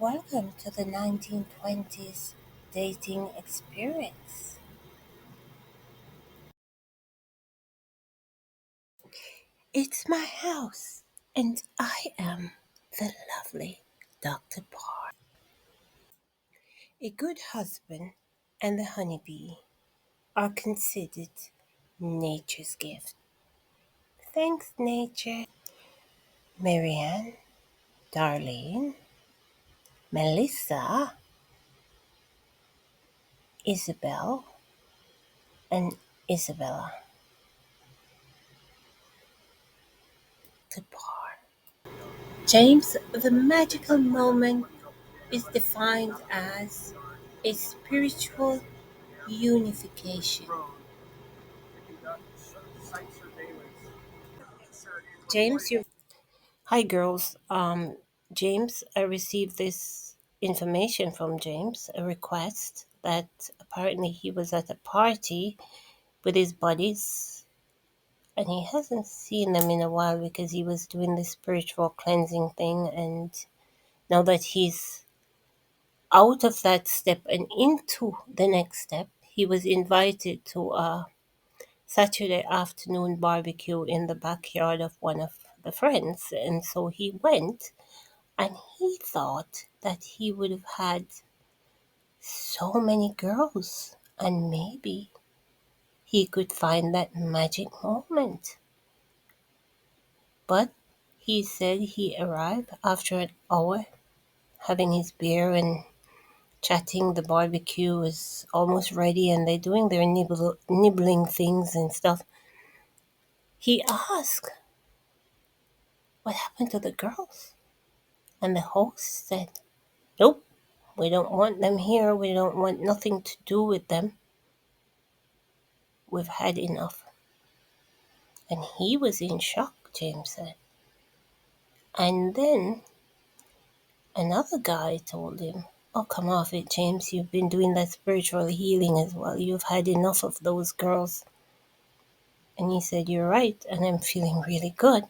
Welcome to the 1920s dating experience. It's my house, and I am the lovely Dr. Parr. A good husband and the honeybee are considered nature's gift. Thanks, nature. Marianne, Darlene, Melissa, Isabel, and Isabella. To Parr. James, the magical moment is defined as a spiritual unification. James, you. Hi, girls. James, I received this information from James, a request that apparently he was at a party with his buddies and he hasn't seen them in a while because he was doing this spiritual cleansing thing. And now that he's out of that step and into the next step, he was invited to a Saturday afternoon barbecue in the backyard of one of the friends. And so he went and he thought that he would have had so many girls and maybe he could find that magic moment. But he said he arrived after an hour having his beer and chatting. The barbecue was almost ready and they're doing their nibbling things and stuff. He asked, "What happened to the girls?" And the host said, "Nope, we don't want them here. We don't want nothing to do with them. We've had enough." And he was in shock, James said. And then another guy told him, "Oh, come off it, James. You've been doing that spiritual healing as well. You've had enough of those girls." And he said, "You're right. And I'm feeling really good.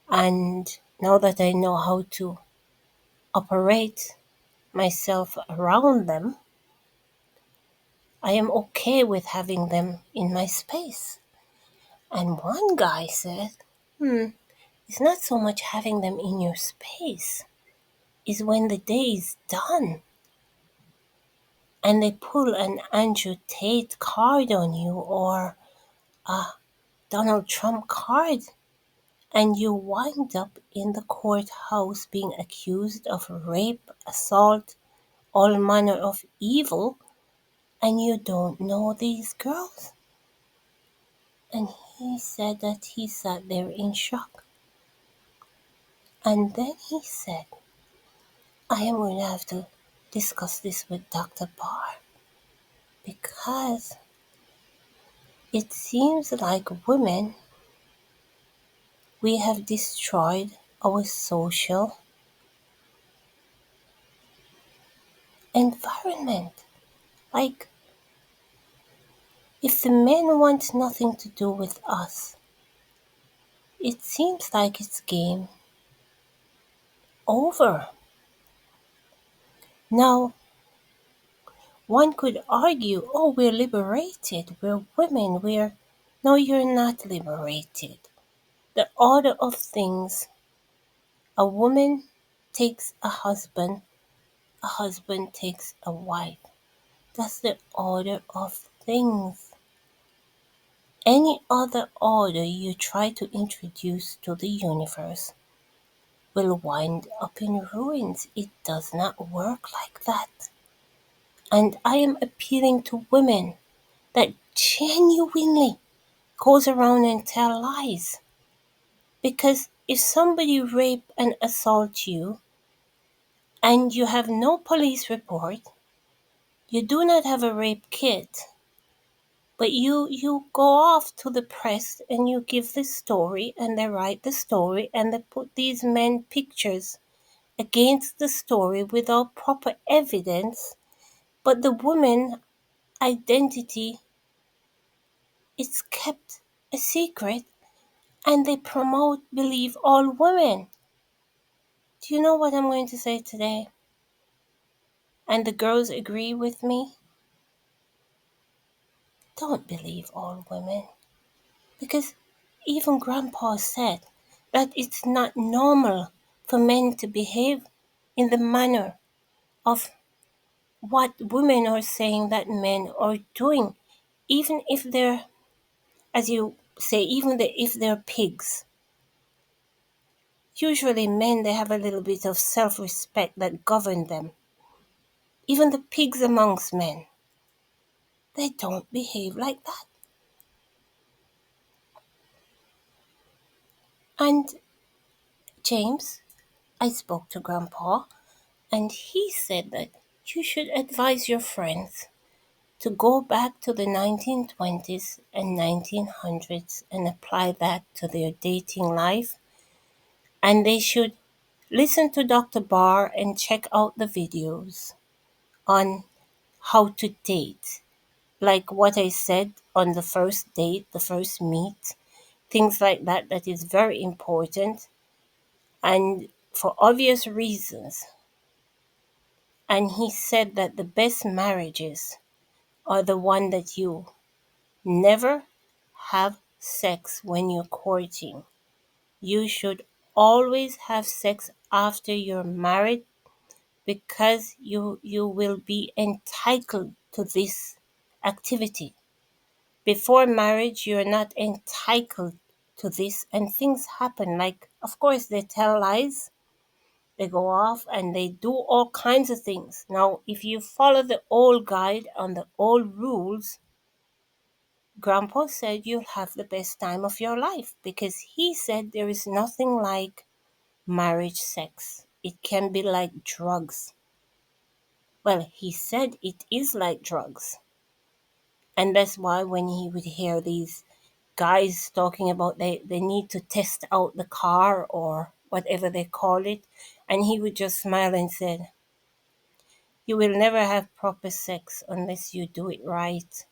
And now that I know how to operate myself around them, I am okay with having them in my space." And one guy said, "It's not so much having them in your space, it's when the day is done and they pull an Andrew Tate card on you or a Donald Trump card and you wind up in the courthouse being accused of rape, assault, all manner of evil, and you don't know these girls." And he said that he sat there in shock. And then he said, "I am going to have to discuss this with Dr. Barr because it seems like women, we have destroyed our social environment. Like, if the men want nothing to do with us, it seems like it's game over." Now, one could argue, "Oh, we're liberated, we're women, we're..." No, you're not liberated. The order of things: a woman takes a husband takes a wife. That's the order of things. Any other order you try to introduce to the universe will wind up in ruins. It does not work like that. And I am appealing to women that genuinely goes around and tell lies. Because if somebody rape and assault you and you have no police report, you do not have a rape kit, but you go off to the press and you give the story and they write the story and they put these men pictures against the story without proper evidence, but the woman identity is kept a secret and they promote believe all women. Do you know what I'm going to say today? And the girls agree with me. Don't believe all women. Because even Grandpa said that it's not normal for men to behave in the manner of what women are saying that men are doing, even if they're, as you say, if they're pigs. Usually men, they have a little bit of self-respect that govern them. Even the pigs amongst men, they don't behave like that. And James, I spoke to Grandpa, and he said that you should advise your friends to go back to the 1920s and 1900s and apply that to their dating life. And they should listen to Dr. Barr and check out the videos on how to date. Like what I said on the first date, the first meet, things like that, that is very important. And for obvious reasons. And he said that the best marriages are the one that you never have sex when you're courting. You should always have sex after you're married because you will be entitled to this activity. Before marriage, you're not entitled to this, and things happen. Like, of course, they tell lies, they go off, and they do all kinds of things. Now, if you follow the old guide on the old rules, Grandpa said you'll have the best time of your life because he said there is nothing like marriage sex. It can be like drugs. Well, he said it is like drugs. And that's why when he would hear these guys talking about they need to test out the car or whatever they call it, and he would just smile and said, you will never have proper sex unless you do it right.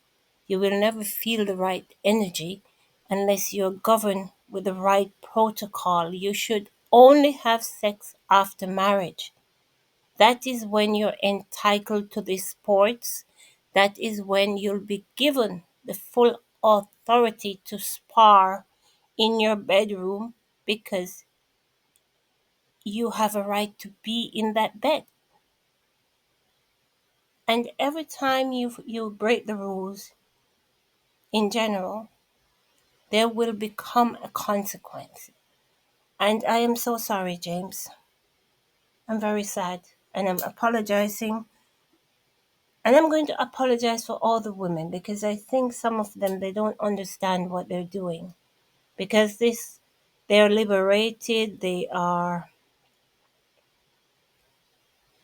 You will never feel the right energy unless you're governed with the right protocol. You should only have sex after marriage. That is when you're entitled to the sports. That is when you'll be given the full authority to spar in your bedroom because you have a right to be in that bed. And every time you break the rules in general, there will become a consequence. And I am so sorry, James. I'm very sad. And I'm apologizing. And I'm going to apologize for all the women because I think some of them, they don't understand what they're doing. Because they're liberated, they are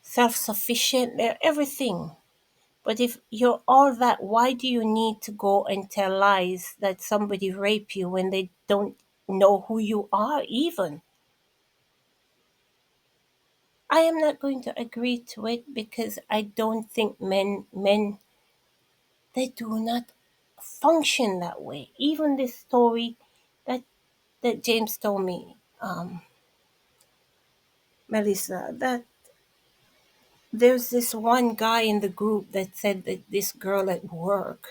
self-sufficient, they're everything. But if you're all that, why do you need to go and tell lies that somebody raped you when they don't know who you are even? I am not going to agree to it because I don't think men they do not function that way. Even this story that James told me, Melissa, that there's this one guy in the group that said that this girl at work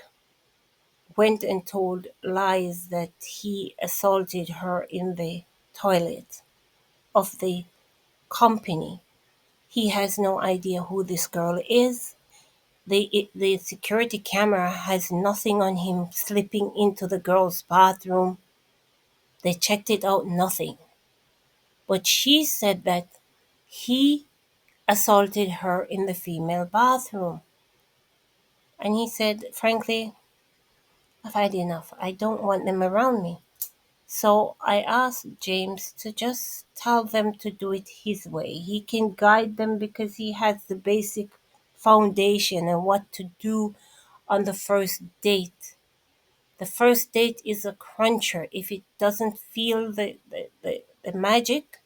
went and told lies that he assaulted her in the toilet of the company. He has no idea who this girl is. The security camera has nothing on him slipping into the girl's bathroom. They checked it out, nothing. But she said that he assaulted her in the female bathroom. And he said, frankly, I've had enough. I don't want them around me. So I asked James to just tell them to do it his way. He can guide them because he has the basic foundation and what to do on the first date. The first date is a cruncher. If it doesn't feel the magic,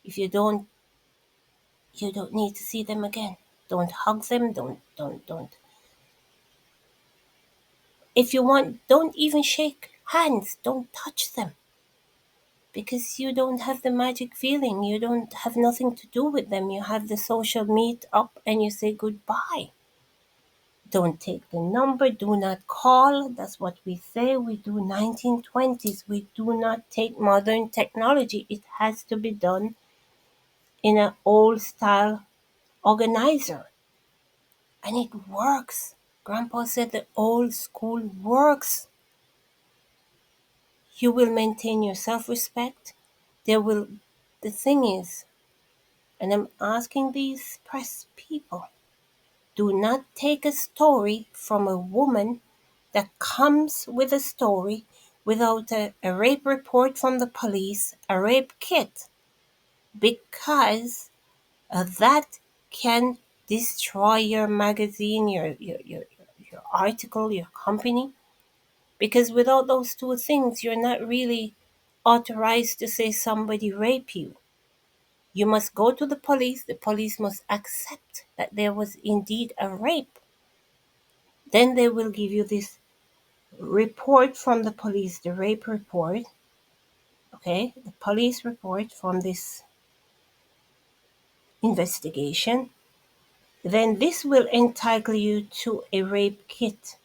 if you don't need to see them again. Don't hug them, don't. If you want, don't even shake hands, don't touch them. because you don't have the magic feeling. You don't have nothing to do with them. You have the social meet up and you say goodbye. Don't take the number, do not call. That's what we say. We do 1920s. We do not take modern technology. It has to be done in an old style organizer. And it works. Grandpa said the old school works. You will maintain your self-respect. There will, the thing is, and I'm asking these press people, do not take a story from a woman that comes with a story without a rape report from the police, a rape kit, because that can destroy your magazine, your article, your company. Because without those two things, you're not really authorized to say somebody raped you. You must go to the police must accept that there was indeed a rape. Then they will give you this report from the police, the rape report, okay, the police report from this investigation. Then this will entitle you to a rape kit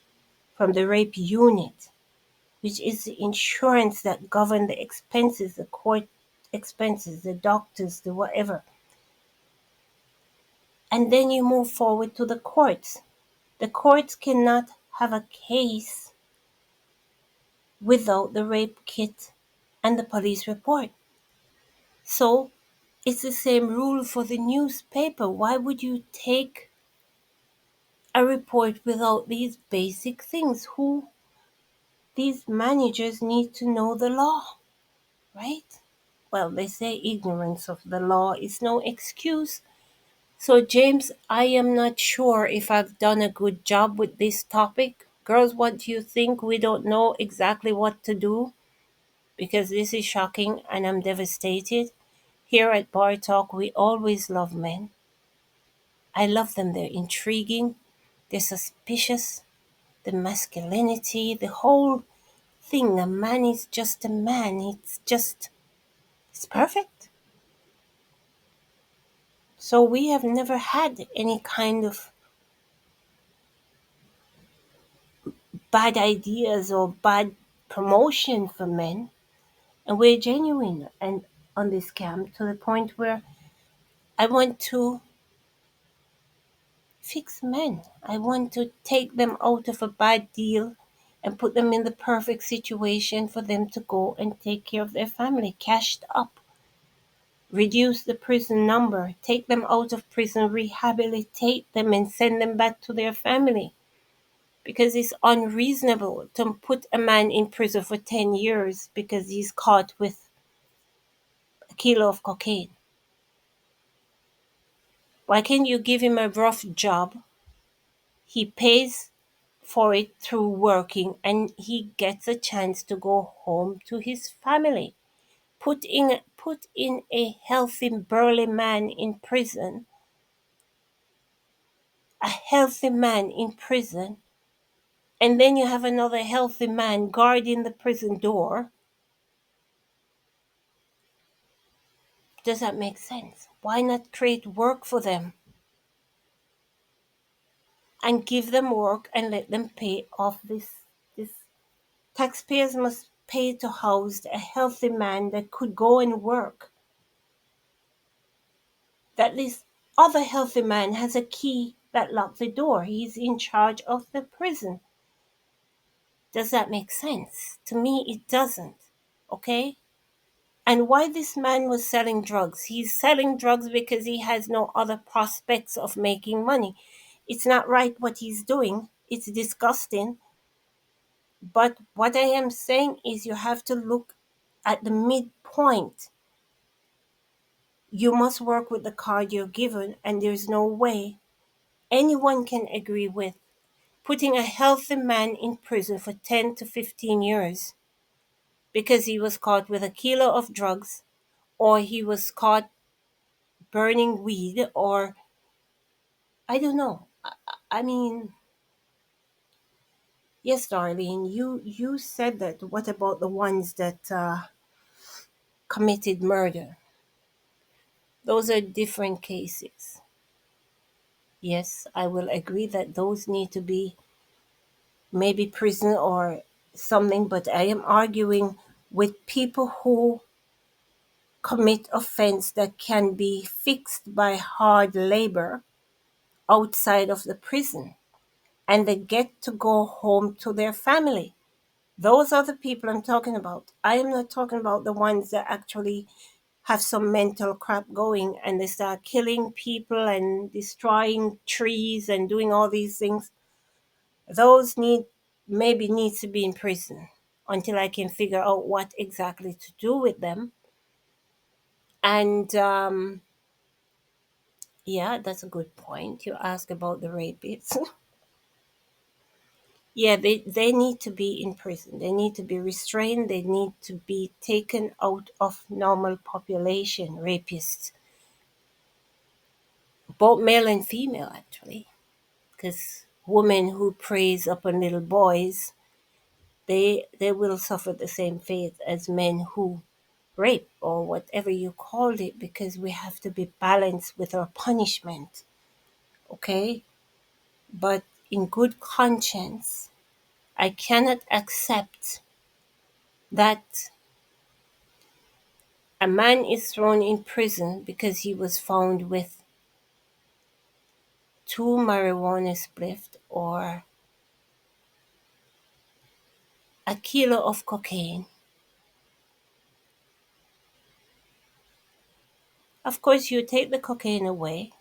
from the rape unit, which is the insurance that govern the expenses, the court expenses, the doctors, the whatever. And then you move forward to the courts. The courts cannot have a case without the rape kit and the police report. So it's the same rule for the newspaper. Why would you take a report without these basic things? These managers need to know the law, right? Well, they say ignorance of the law is no excuse. So, James, I am not sure if I've done a good job with this topic. Girls, what do you think? We don't know exactly what to do because this is shocking and I'm devastated. Here at Bar Talk, we always love men. I love them. They're intriguing, they're suspicious, the masculinity, the whole thing. A man is just a man. It's perfect. So we have never had any kind of bad ideas or bad promotion for men. And we're genuine and on this camp to the point where I want to fix men. I want to take them out of a bad deal and put them in the perfect situation for them to go and take care of their family, cashed up. Reduce the prison number, take them out of prison, rehabilitate them, and send them back to their family. Because it's unreasonable to put a man in prison for 10 years because he's caught with a kilo of cocaine. Why can't you give him a rough job? He pays for it through working and he gets a chance to go home to his family. Put in a healthy burly man in prison, a healthy man in prison, and then you have another healthy man guarding the prison door. Does that make sense? Why not create work for them and give them work and let them pay off this taxpayers must pay to house a healthy man that could go and work. That this other healthy man has a key that locks the door. He's in charge of the prison. Does that make sense? To me, it doesn't. Okay? And why this man was selling drugs? He's selling drugs because he has no other prospects of making money. It's not right what he's doing. It's disgusting. But what I am saying is you have to look at the midpoint. You must work with the card you're given, and there's no way anyone can agree with putting a healthy man in prison for 10 to 15 years because he was caught with a kilo of drugs or he was caught burning weed or I don't know. I mean, yes, Darlene, you said that. What about the ones that committed murder. Those are different cases. Yes, I will agree that those need to be maybe prison or something, but I am arguing with people who commit offense that can be fixed by hard labor outside of the prison, and they get to go home to their family. Those are the people I'm talking about. I am not talking about the ones that actually have some mental crap going and they start killing people and destroying trees and doing all these things. Those needs to be in prison until I can figure out what exactly to do with them. And yeah, that's a good point. You ask about the rapists. Yeah, they need to be in prison. They need to be restrained. They need to be taken out of normal population, rapists, both male and female, actually. Because women who preys upon little boys, they will suffer the same fate as men who rape or whatever you call it, because we have to be balanced with our punishment, okay? But in good conscience, I cannot accept that a man is thrown in prison because he was found with 2 marijuana spliffs or a kilo of cocaine. Of course, you take the cocaine away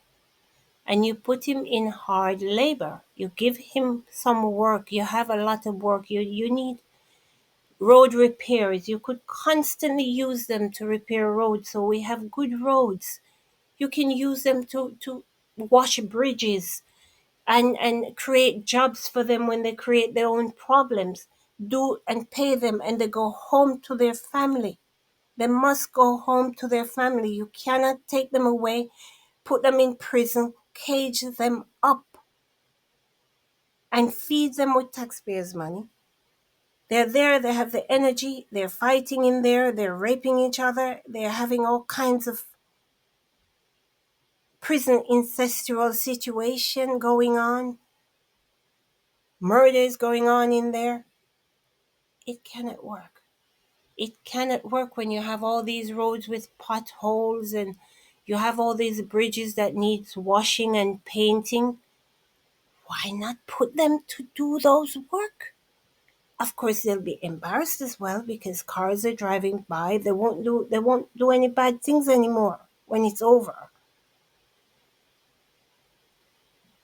and you put him in hard labor. You give him some work. You have a lot of work. You need road repairs. You could constantly use them to repair roads, so we have good roads. You can use them to wash bridges and create jobs for them when they create their own problems. Do and pay them and they go home to their family. They must go home to their family. You cannot take them away, put them in prison, cage them up, and feed them with taxpayers' money. They're there, they have the energy, they're fighting in there, they're raping each other, they're having all kinds of prison incestual situation going on, murders going on in there. It cannot work. It cannot work when you have all these roads with potholes and you have all these bridges that needs washing and painting. Why not put them to do those work? Of course, they'll be embarrassed as well because cars are driving by. They won't do any bad things anymore when it's over.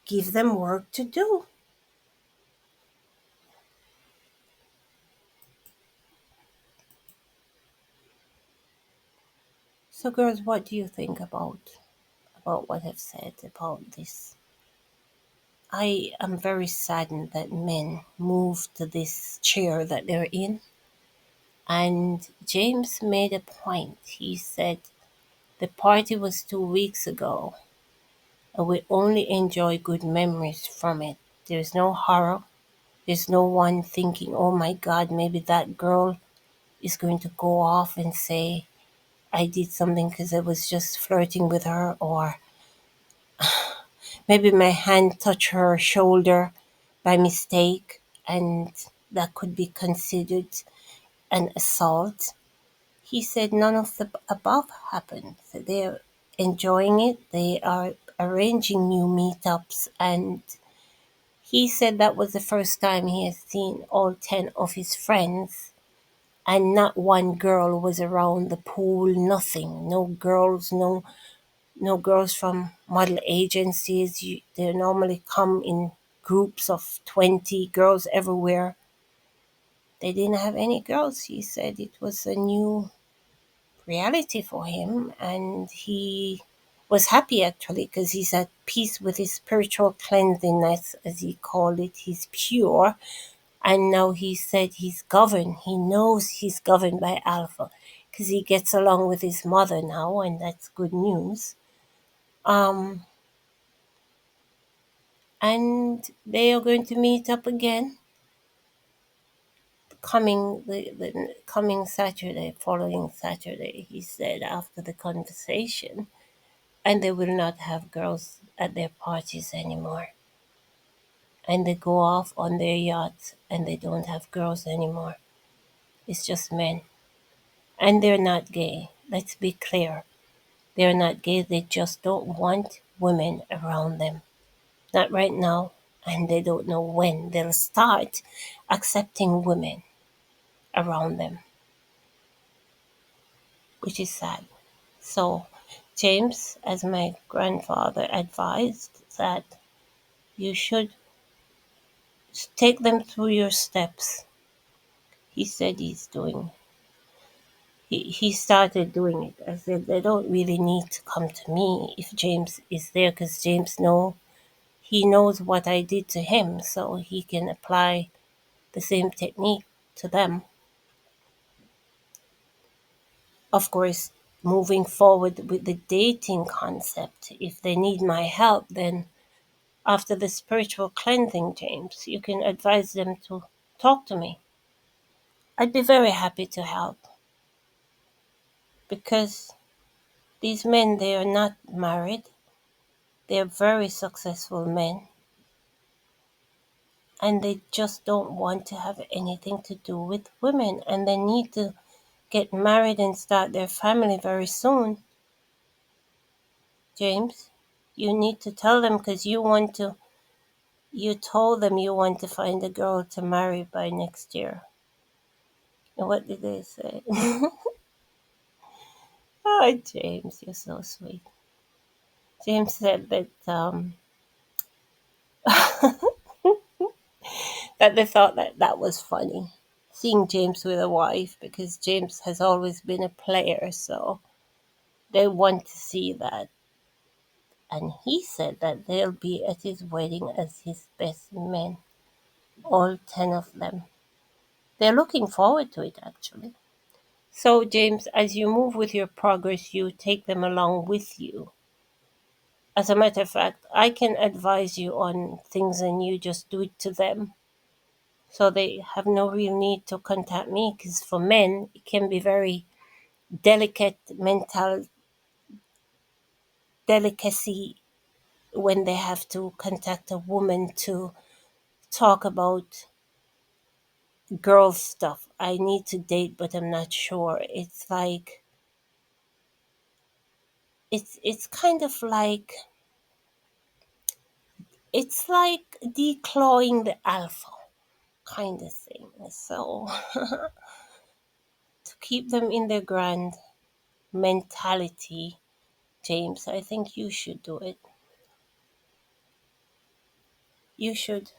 Give them work to do. So, girls, what do you think about what I've said about this? I am very saddened that men move to this chair that they're in. And James made a point. He said the party was 2 weeks ago, and we only enjoy good memories from it. There's no horror. There's no one thinking, oh my God, maybe that girl is going to go off and say, I did something because I was just flirting with her, or maybe my hand touched her shoulder by mistake, and that could be considered an assault. He said none of the above happened. So they're enjoying it. They are arranging new meetups, and he said that was the first time he has seen all 10 of his friends, and not one girl was around the pool, nothing. No girls, no girls from model agencies. They normally come in groups of 20 girls everywhere. They didn't have any girls. He said it was a new reality for him, and he was happy actually because he's at peace with his spiritual cleanliness, as he called it. He's pure, and now he said he's governed. He knows he's governed by Alpha because he gets along with his mother now, and that's good news. Um, and they are going to meet up again the coming Saturday, following Saturday, he said after the conversation, and they will not have girls at their parties anymore. And they go off on their yachts and they don't have girls anymore. It's just men. And they're not gay. Let's be clear. They're not gay. They just don't want women around them. Not right now. And they don't know when they'll start accepting women around them, which is sad. So, James, as my grandfather advised, that you should take them through your steps. He said he started doing it. I said they don't really need to come to me if James is there, because James he knows what I did to him, so he can apply the same technique to them. Of course, moving forward with the dating concept, if they need my help, then after the spiritual cleansing, James, you can advise them to talk to me. I'd be very happy to help, because these men, they are not married. They're very successful men, and they just don't want to have anything to do with women, and they need to get married and start their family very soon. James, you need to tell them, because you told them you want to find a girl to marry by next year. And what did they say? Oh, James, you're so sweet. James said that that they thought that that was funny, seeing James with a wife, because James has always been a player, so they want to see that. And he said that they'll be at his wedding as his best men, all 10 of them. They're looking forward to it, actually. So, James, as you move with your progress, you take them along with you. As a matter of fact, I can advise you on things and you just do it to them. So they have no real need to contact me, because for men, it can be very delicate mental delicacy when they have to contact a woman to talk about girl stuff. I need to date, but I'm not sure. It's like it's kind of like it's like declawing the alpha kind of thing. So to keep them in their grand mentality, James, I think you should do it. You should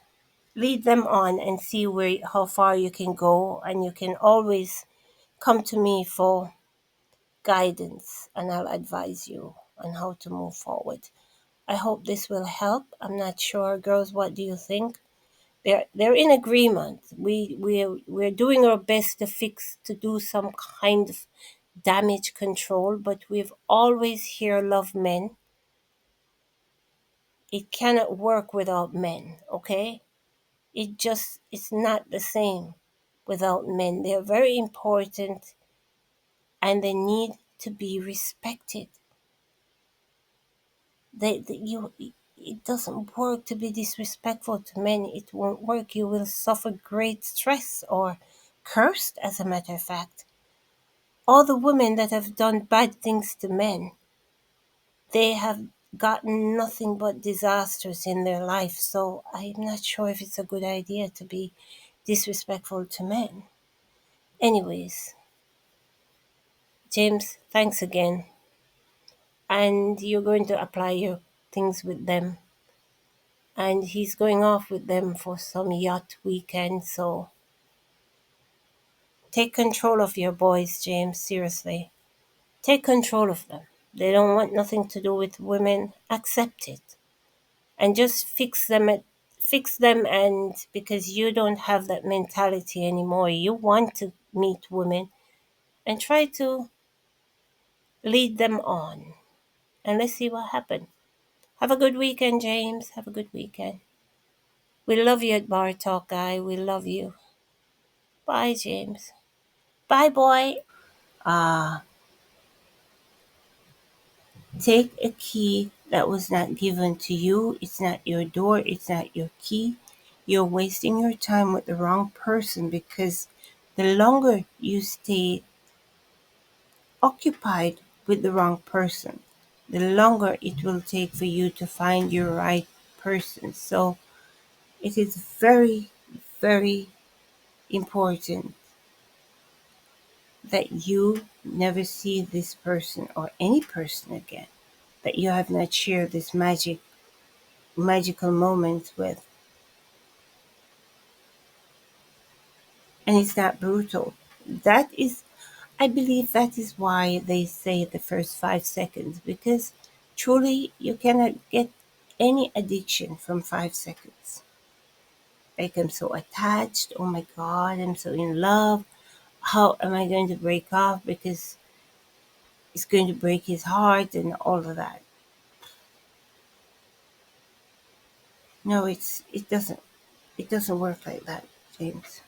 lead them on and see how far you can go, and you can always come to me for guidance, and I'll advise you on how to move forward. I hope this will help. I'm not sure, girls. What do you think? They're in agreement. We're doing our best to do some kind of damage control, but we've always here loved men. It cannot work without men, okay? It's not the same without men. They're very important and they need to be respected. It doesn't work to be disrespectful to men. It won't work. You will suffer great stress, or cursed, as a matter of fact. All the women that have done bad things to men, they have gotten nothing but disasters in their life. So I'm not sure if it's a good idea to be disrespectful to men. Anyways, James, thanks again. And you're going to apply your things with them. And he's going off with them for some yacht weekend. So take control of your boys, James, seriously. Take control of them. They don't want nothing to do with women. Accept it. And just fix them, and because you don't have that mentality anymore, you want to meet women, and try to lead them on. And let's see what happens. Have a good weekend, James. Have a good weekend. We love you at Bar Talk, guy. We love you. Bye, James. Bye, boy. Ah, take a key that was not given to you. It's not your door. It's not your key. You're wasting your time with the wrong person because the longer you stay occupied with the wrong person, the longer it will take for you to find your right person. So it is very, very important that you never see this person or any person again that you have not shared this magical moment with. And it's not brutal. That is, I believe that is why they say the first 5 seconds, because truly you cannot get any addiction from 5 seconds. Like, I'm so attached. Oh my God, I'm so in love. How am I going to break off? Because it's going to break his heart and all of that. No, it doesn't work like that, James.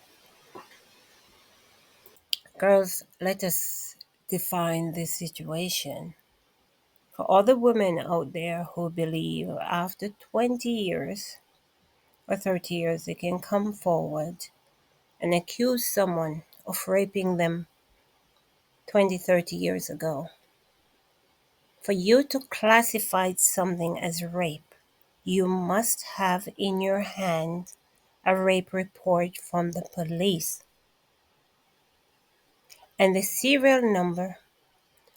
Girls, let us define this situation. For all the women out there who believe after 20 years or 30 years they can come forward and accuse someone of raping them 20, 30 years ago. For you to classify something as rape, you must have in your hand a rape report from the police and the serial number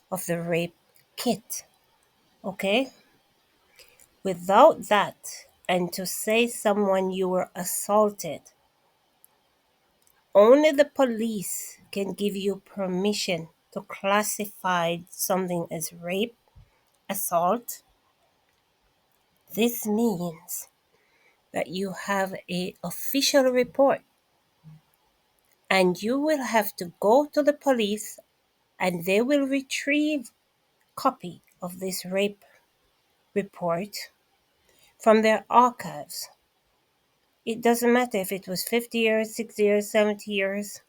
of the rape kit. Okay? Without that, and to say someone you were assaulted, only the police can give you permission to classify something as rape, assault. This means that you have a official report and you will have to go to the police and they will retrieve copy of this rape report from their archives. It doesn't matter if it was 50 years, 60 years, 70 years.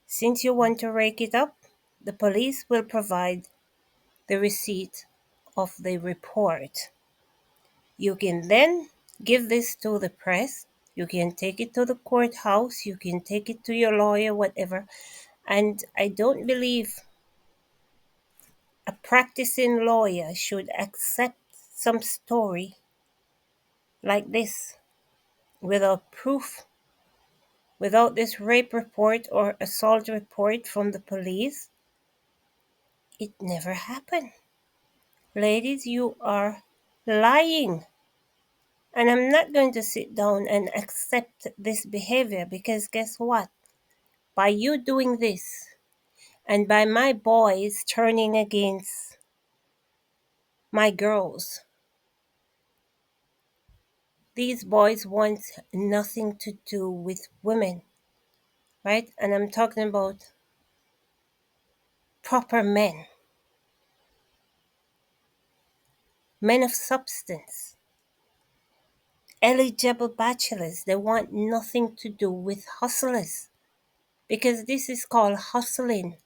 Since you want to rake it up, the police will provide the receipt of the report. You can then give this to the press. You can take it to the courthouse. You can take it to your lawyer, whatever. And I don't believe a practicing lawyer should accept some story like this without proof, without this rape report or assault report from the police. It never happened. Ladies, you are lying. And I'm not going to sit down and accept this behavior because guess what? By you doing this and by my boys turning against my girls, these boys want nothing to do with women, right? And I'm talking about proper men, men of substance, eligible bachelors. They want nothing to do with hustlers because this is called hustling.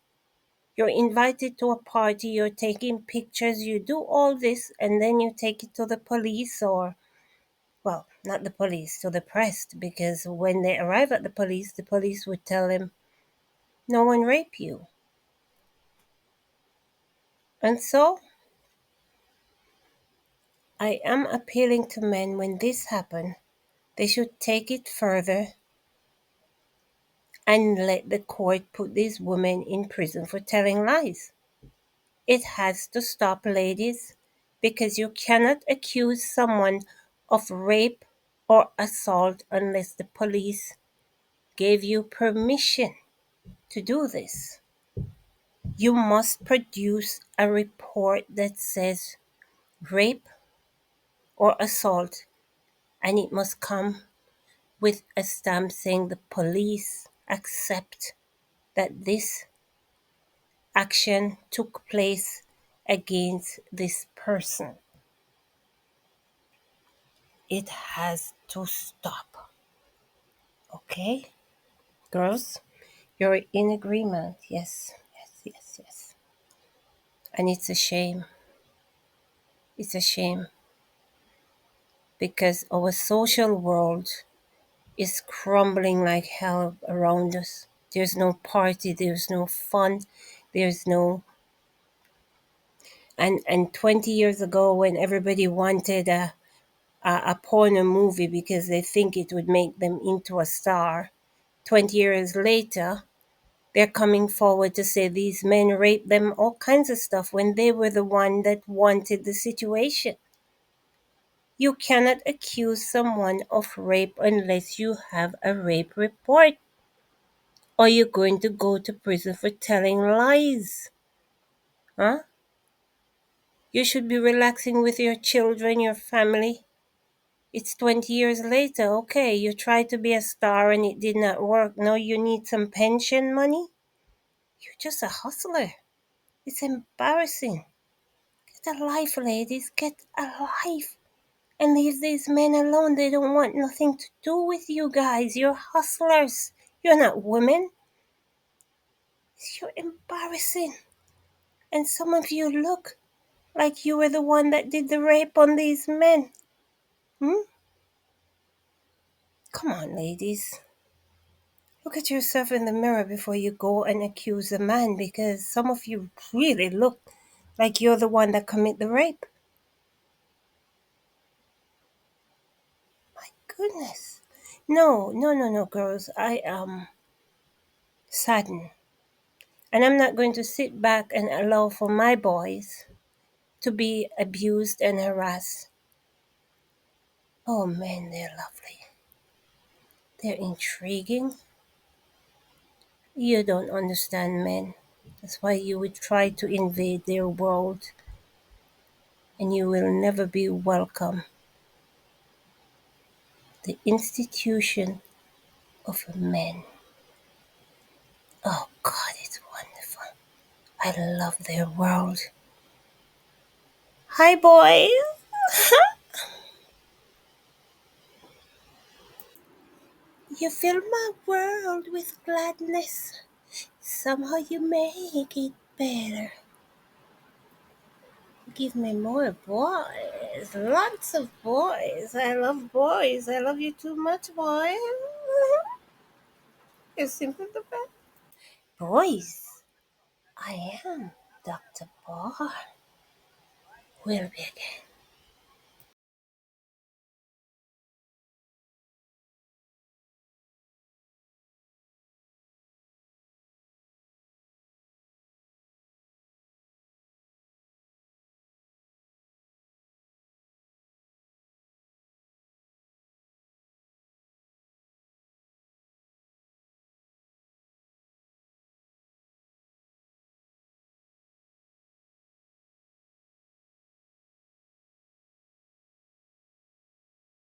You're invited to a party, you're taking pictures, you do all this, and then you take it to the police or, well, not the police, to the press, because when they arrive at the police would tell them, no one raped you. And so, I am appealing to men when this happens, they should take it further and let the court put these women in prison for telling lies. It has to stop, ladies, because you cannot accuse someone of rape or assault unless the police gave you permission to do this. You must produce a report that says rape or assault, and it must come with a stamp saying the police accept that this action took place against this person. It has to stop. Okay? Girls, you're in agreement. Yes, yes, yes, yes. And it's a shame. It's a shame because our social world is crumbling like hell around us. There's no party, there's no fun, there's no. And 20 years ago, when everybody wanted a porno movie because they think it would make them into a star, 20 years later, they're coming forward to say these men raped them, all kinds of stuff, when they were the one that wanted the situation. You cannot accuse someone of rape unless you have a rape report, or you're going to go to prison for telling lies. Huh? You should be relaxing with your children, your family. It's 20 years later. Okay, you tried to be a star and it did not work. Now you need some pension money? You're just a hustler. It's embarrassing. Get a life, ladies. Get a life. And leave these men alone. They don't want nothing to do with you guys. You're hustlers. You're not women. You're embarrassing. And some of you look like you were the one that did the rape on these men. Hmm? Come on, ladies. Look at yourself in the mirror before you go and accuse a man, because some of you really look like you're the one that commit the rape. My goodness. No, no, no, no, girls. I am saddened. And I'm not going to sit back and allow for my boys to be abused and harassed. Oh man, they're lovely. They're intriguing. You don't understand men. That's why you would try to invade their world and you will never be welcome. The institution of men. Oh God, it's wonderful. I love their world. Hi, boys. You fill my world with gladness. Somehow you make it better. Give me more boys. Lots of boys. I love boys. I love you too much, boy. You're simply the best. Boys, I am Dr. Barr. Will be again.